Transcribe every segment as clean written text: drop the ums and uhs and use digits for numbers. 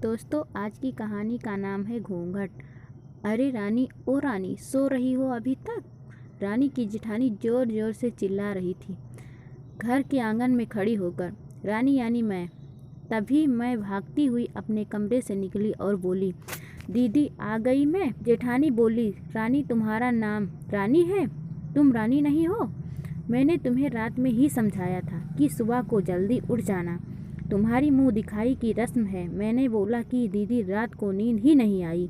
दोस्तों, आज की कहानी का नाम है घूंघट। अरे रानी, ओ रानी, सो रही हो अभी तक? रानी की जिठानी जोर जोर से चिल्ला रही थी घर के आंगन में खड़ी होकर। रानी यानी मैं। तभी मैं भागती हुई अपने कमरे से निकली और बोली, दीदी आ गई मैं। जेठानी बोली, रानी तुम्हारा नाम रानी है, तुम रानी नहीं हो। मैंने तुम्हें रात में ही समझाया था कि सुबह को जल्दी उठ जाना, तुम्हारी मुंह दिखाई की रस्म है। मैंने बोला कि दीदी रात को नींद ही नहीं आई,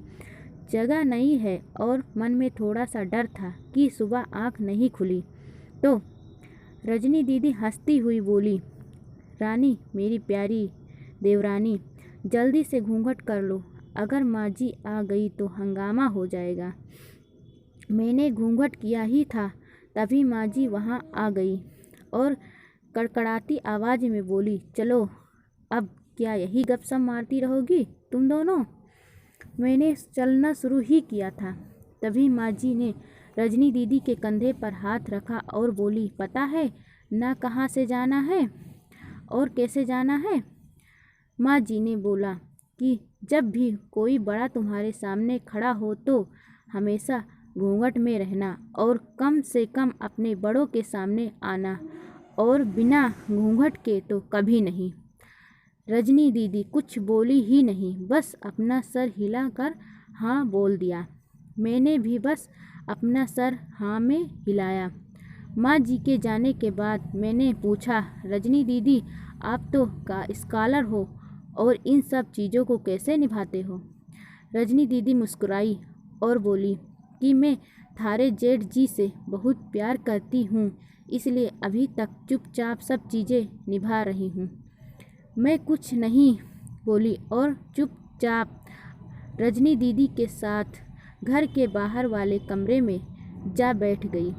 जगह नहीं है और मन में थोड़ा सा डर था कि सुबह आँख नहीं खुली तो। रजनी दीदी हंसती हुई बोली, रानी मेरी प्यारी देवरानी, जल्दी से घूंघट कर लो, अगर माँ जी आ गई तो हंगामा हो जाएगा। मैंने घूंघट किया ही था, तभी माँ जी वहाँ आ गई और कड़कड़ाती आवाज़ में बोली, चलो अब क्या यही गपशप मारती रहोगी तुम दोनों। मैंने चलना शुरू ही किया था, तभी माँ जी ने रजनी दीदी के कंधे पर हाथ रखा और बोली, पता है ना कहाँ से जाना है और कैसे जाना है। माँ जी ने बोला कि जब भी कोई बड़ा तुम्हारे सामने खड़ा हो तो हमेशा घूंघट में रहना और कम से कम अपने बड़ों के सामने आना, और बिना घूंघट के तो कभी नहीं। रजनी दीदी कुछ बोली ही नहीं, बस अपना सर हिलाकर हाँ बोल दिया। मैंने भी बस अपना सर हाँ में हिलाया। माँ जी के जाने के बाद मैंने पूछा, रजनी दीदी आप तो स्कॉलर हो और इन सब चीज़ों को कैसे निभाते हो। रजनी दीदी मुस्कुराई और बोली कि मैं थारे जेठ जी से बहुत प्यार करती हूँ, इसलिए अभी तक चुपचाप सब चीज़ें निभा रही हूँ। मैं कुछ नहीं बोली और चुपचाप रजनी दीदी के साथ घर के बाहर वाले कमरे में जा बैठ गई।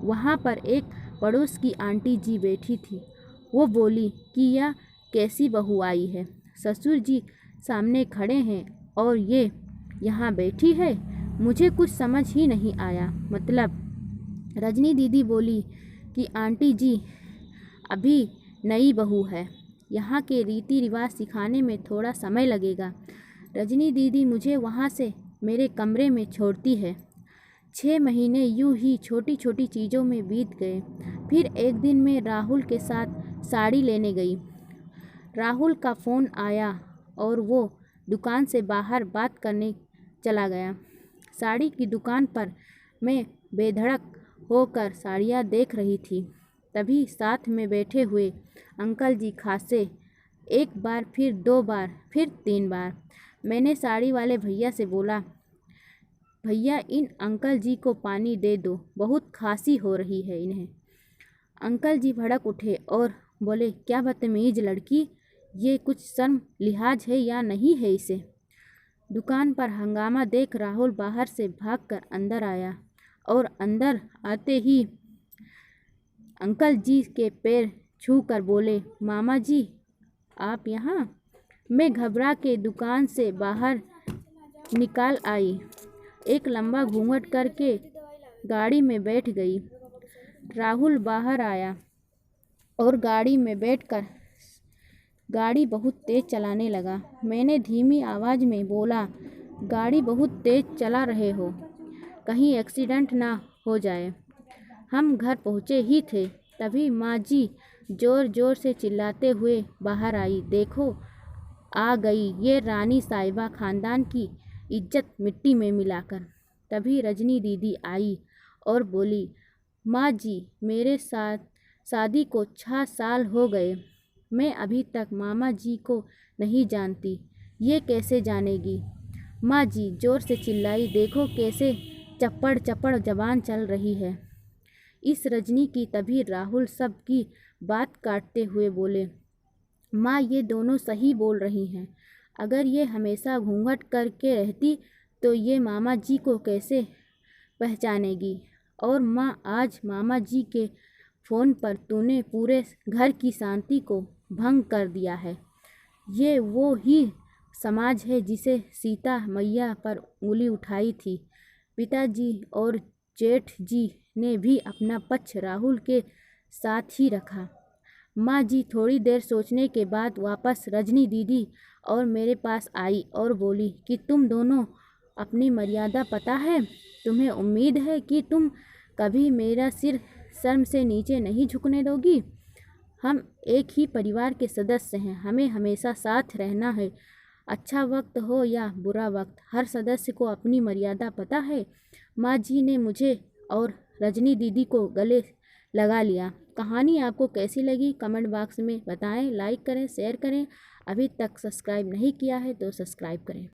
वहाँ पर एक पड़ोस की आंटी जी बैठी थी। वो बोली कि यह कैसी बहू आई है, ससुर जी सामने खड़े हैं और ये यहाँ बैठी है, मुझे कुछ समझ ही नहीं आया। मतलब रजनी दीदी बोली कि आंटी जी अभी नई बहू है, यहाँ के रीति रिवाज सिखाने में थोड़ा समय लगेगा। रजनी दीदी मुझे वहाँ से मेरे कमरे में छोड़ती है। 6 महीने यूं ही छोटी छोटी चीज़ों में बीत गए। फिर एक दिन मैं राहुल के साथ साड़ी लेने गई। राहुल का फ़ोन आया और वो दुकान से बाहर बात करने चला गया। साड़ी की दुकान पर मैं बेधड़क होकर साड़ियाँ देख रही थी, तभी साथ में बैठे हुए अंकल जी खासे, एक बार फिर 2 बार फिर 3 बार। मैंने साड़ी वाले भैया से बोला, भैया इन अंकल जी को पानी दे दो, बहुत खांसी हो रही है इन्हें। अंकल जी भड़क उठे और बोले, क्या बदतमीज लड़की, ये कुछ शर्म लिहाज है या नहीं है इसे। दुकान पर हंगामा देख राहुल बाहर से भागकर अंदर आया और अंदर आते ही अंकल जी के पैर छूकर बोले, मामा जी आप यहाँ। मैं घबरा के दुकान से बाहर निकाल आई, एक लंबा घूंघट करके गाड़ी में बैठ गई। राहुल बाहर आया और गाड़ी में बैठकर गाड़ी बहुत तेज़ चलाने लगा। मैंने धीमी आवाज़ में बोला, गाड़ी बहुत तेज़ चला रहे हो, कहीं एक्सीडेंट ना हो जाए। हम घर पहुँचे ही थे, तभी माँ जी ज़ोर ज़ोर से चिल्लाते हुए बाहर आई, देखो आ गई ये रानी साहिबा, ख़ानदान की इज्जत मिट्टी में मिलाकर। तभी रजनी दीदी आई और बोली, माँ जी मेरे साथ शादी को 6 साल हो गए, मैं अभी तक मामा जी को नहीं जानती, ये कैसे जानेगी। माँ जी ज़ोर से चिल्लाई, देखो कैसे चप्पड़ चप्पड़ जबान चल रही है इस रजनी की। तभी राहुल सब की बात काटते हुए बोले, माँ ये दोनों सही बोल रही हैं, अगर ये हमेशा घूंघट करके रहती तो ये मामा जी को कैसे पहचानेगी। और माँ आज मामा जी के फ़ोन पर तूने पूरे घर की शांति को भंग कर दिया है। ये वो ही समाज है जिसे सीता मैया पर उंगली उठाई थी। पिताजी और जेठ जी ने भी अपना पक्ष राहुल के साथ ही रखा। माँ जी थोड़ी देर सोचने के बाद वापस रजनी दीदी और मेरे पास आई और बोली कि तुम दोनों अपनी मर्यादा पता है? तुम्हें उम्मीद है कि तुम कभी मेरा सिर शर्म से नीचे नहीं झुकने दोगी? हम एक ही परिवार के सदस्य हैं, हमें हमेशा साथ रहना है। अच्छा वक्त हो या बुरा वक्त, हर सदस्य को अपनी मर्यादा पता है। माँ जी ने मुझे और रजनी दीदी को गले लगा लिया। कहानी आपको कैसी लगी कमेंट बॉक्स में बताएं। लाइक करें, शेयर करें। अभी तक सब्सक्राइब नहीं किया है तो सब्सक्राइब करें।